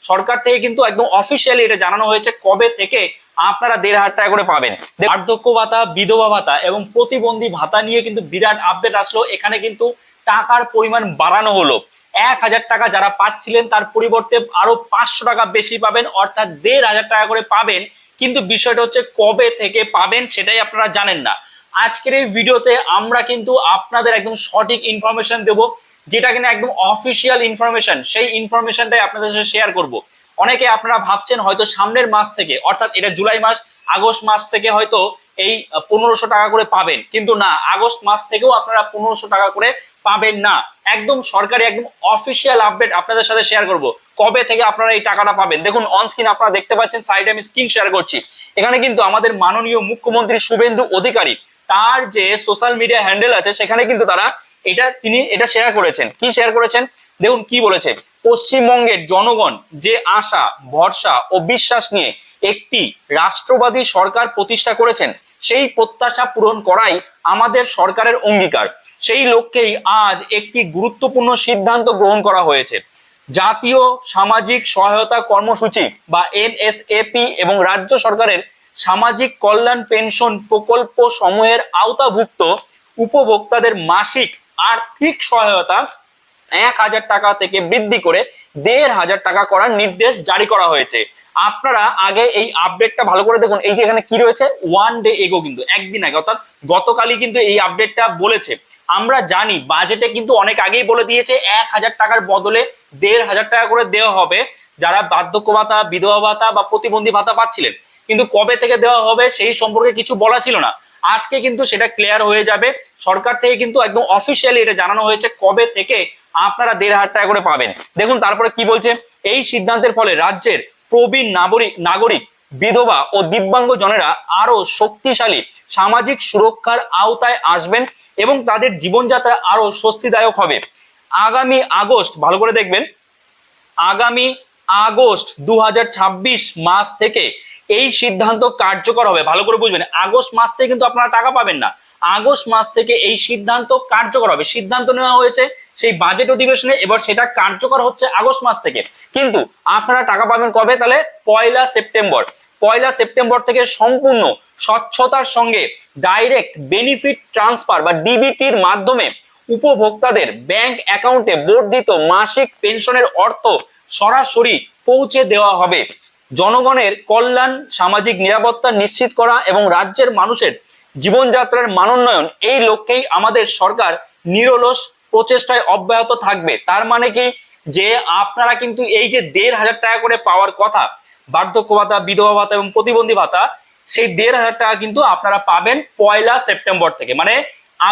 সরকার থেকে কিন্তু একদম অফিসিয়ালি এটা জানানো হয়েছে কবে থেকে আপনারা 1,500 টাকা করে পাবেন। বার্ধক্য ভাতা, বিধবা ভাতা এবং প্রতিবন্ধী ভাতা নিয়ে কিন্তু বিরাট আপডেট আসলো। এখানে কিন্তু টাকার পরিমাণ বাড়ানো হলো। 1,000 টাকা যারা পাচ্ছিলেন তার পরিবর্তে আরো 500 টাকা বেশি পাবেন, অর্থাৎ 1,500 টাকা করে পাবেন। কিন্তু বিষয়টা হচ্ছে কবে থেকে পাবেন সেটাই আপনারা জানেন না। আজকের এই ভিডিওতে আমরা কিন্তু আপনাদের একদম সঠিক ইনফরমেশন দেব, যেটা কিনা একদম অফিসিয়াল ইনফরমেশন। সেই ইনফরমেশনটাই আপনাদের সাথে শেয়ার করব। অনেকে আপনারা ভাবছেন হয়তো সামনের মাস থেকে, অর্থাৎ এটা জুলাই মাস, আগস্ট মাস থেকে হয়তো এই 1500 টাকা করে পাবেন, কিন্তু না, আগস্ট মাস থেকেও আপনারা 1500 টাকা করে পাবেন না। একদম সরকারি একদম অফিসিয়াল আপডেট আপনাদের সাথে শেয়ার করব কবে থেকে আপনারা এই টাকাটা পাবেন। দেখুন অন স্ক্রিন আপনারা দেখতে পাচ্ছেন, সাইডে আমি স্ক্রিন শেয়ার করছি। এখানে কিন্তু আমাদের মাননীয় মুখ্যমন্ত্রী শুভেন্দু অধিকারী তার যে সোশ্যাল মিডিয়া হ্যান্ডেল আছে সেখানে কিন্তু তিনি এটা শেয়ার করেছেন। কি শেয়ার করেছেন দেখুন কি বলেছে। পশ্চিমবঙ্গের জনগণ যে আশা, ভরসা ও বিশ্বাস নিয়ে একটি রাষ্ট্রবাদী সরকার প্রতিষ্ঠা করেছেন, সেই প্রত্যাশা পূরণ করাই আমাদের সরকারের অঙ্গীকার। সেই লক্ষ্যেই আজ একটি গুরুত্বপূর্ণ সিদ্ধান্ত গ্রহণ করা হয়েছে। জাতীয় সামাজিক সহায়তা কর্মসূচি বা NSAP এবং রাজ্য সরকারের সামাজিক কল্যাণ পেনশন প্রকল্প সমূহের আওতাভুক্ত উপভোক্তাদের মাসিক আর্থিক সহায়তা 1,000 টাকা থেকে বৃদ্ধি করে 1,500 টাকা করার নির্দেশ জারি করা হয়েছে। আপনারা আগে এই আপডেটটা ভালো করে দেখুন। এই যে এখানে কি রয়েছে, 1 ডে এগো, কিন্তু একদিন আগে অর্থাৎ গতকালই কিন্তু এই আপডেটটা বলেছে। আমরা জানি বাজেটে কিন্তু অনেক আগেই বলে দিয়েছে 1,000 টাকার বদলে 1,500 টাকা করে দেওয়া হবে যারা বার্ধক্য ভাতা, বিধবা ভাতা বা প্রতিবন্ধী ভাতা পাচ্ছিলেন। কিন্তু কবে থেকে দেওয়া হবে সেই সম্পর্কে কিছু বলা ছিল না। আজকে কিন্তু সেটা ক্লিয়ার হয়ে যাবে। সরকার থেকে কিন্তু একদম অফিসিয়ালি এটা জানানো হয়েছে কবে থেকে আপনারা 1,500 টাকা করে পাবেন। দেখুন তারপরে কি বলছে। এই সিদ্ধান্তের ফলে রাজ্যের প্রবীণ নাগরিক, বিধবা ও দিব্যাঙ্গ জনেরা আরো শক্তিশালী সামাজিক সুরক্ষার আওতায় আসবেন এবং তাদের জীবনযাত্রা আরো স্বস্তিদায়ক হবে। আগামী আগস্ট, ভালো করে দেখবেন, আগামী আগস্ট 2026 মাস থেকে এই সিদ্ধান্ত কার্যকর হবে। ভালো করে বুঝবেন, আগস্ট মাস থেকে কিন্তু আপনারা টাকা পাবেন না, আগস্ট মাস থেকে এই সিদ্ধান্ত কার্যকর হবে। সিদ্ধান্ত নেওয়া হয়েছে সেই বাজেট অধিবেশনে, এবার সেটা কার্যকর হচ্ছে আগস্ট মাস থেকে। কিন্তু আপনারা টাকা পাবেন কবে? তাহলে 1 সেপ্টেম্বর। 1 সেপ্টেম্বর থেকে সম্পূর্ণ স্বচ্ছতার সঙ্গে ডাইরেক্ট বেনিফিট ট্রান্সফার বা ডিবিটির মাধ্যমে উপভোক্তাদের ব্যাংক অ্যাকাউন্টে বর্ধিত মাসিক পেনশনের অর্থ সরাসরি পৌঁছে দেওয়া হবে। জনগণের কল্যাণ, সামাজিক নিরাপত্তা নিশ্চিত করা এবং রাজ্যের মানুষের জীবনযাত্রার মানোন্নয়ন, এই লক্ষ্যেই আমাদের সরকার নিরলস প্রচেষ্টায় অব্যাহত থাকবে। তার মানে কি, যে আপনারা কিন্তু এই যে 1,500 টাকা করে পাওয়ার কথা, বার্ধক্য ভাতা, বিধবা ভাতা এবং প্রতিবন্ধী ভাতা, সেই 1,500 টাকা কিন্তু আপনারা পাবেন 1 সেপ্টেম্বর থেকে। মানে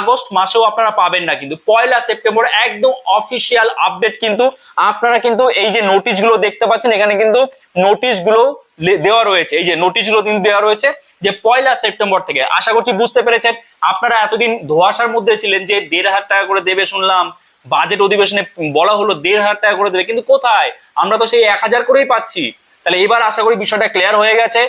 আগস্ট মাসেও আপনারা পাবেন না, কিন্তু 1 সেপ্টেম্বর একদম অফিসিয়াল আপডেট। কিন্তু আপনারা কিন্তু এই যে নোটিশগুলো দেখতে পাচ্ছেন, এখানে কিন্তু নোটিশগুলো দেওয়া রয়েছে। এই যে নোটিশগুলো কিন্তু দেওয়া রয়েছে যে 1 সেপ্টেম্বর থেকে। আশা করছি বুঝতে পেরেছেন। আপনারা এতদিন ধোঁয়াশার মধ্যে ছিলেন যে 1,500 টাকা করে দেবে, শুনলাম বাজেট অধিবেশনে বলা হলো 1,500 টাকা করে দেবে, কিন্তু কোথায়? আমরা তো সেই 1,000 করেই পাচ্ছি। তাহলে এবার আশা করি বিষয়টা ক্লিয়ার হয়ে গেছে।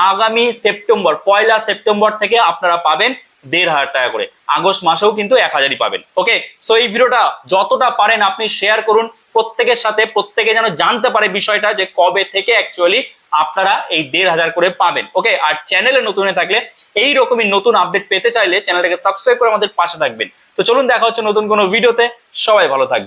আগামী সেপ্টেম্বর, 1 সেপ্টেম্বর থেকে আপনারা পাবেন 1,500 টাকা করে। আগস্ট মাসেও কিন্তু 1,000ই পাবেন। ওকে, সো এই ভিডিওটা যতটা পারেন আপনি শেয়ার করুন প্রত্যেকের সাথে, প্রত্যেকে যেন জানতে পারে বিষয়টা যে কবে থেকে অ্যাকচুয়ালি আপনারা এই 1,500 করে পাবেন। ওকে, আর চ্যানেলে নতুন হয়ে থাকলে এই রকমই নতুন আপডেট পেতে চাইলে চ্যানেলটাকে সাবস্ক্রাইব করে আমাদের পাশে থাকবেন। তো চলুন দেখা হচ্ছে নতুন কোনো ভিডিওতে। সবাই ভালো থাকবেন।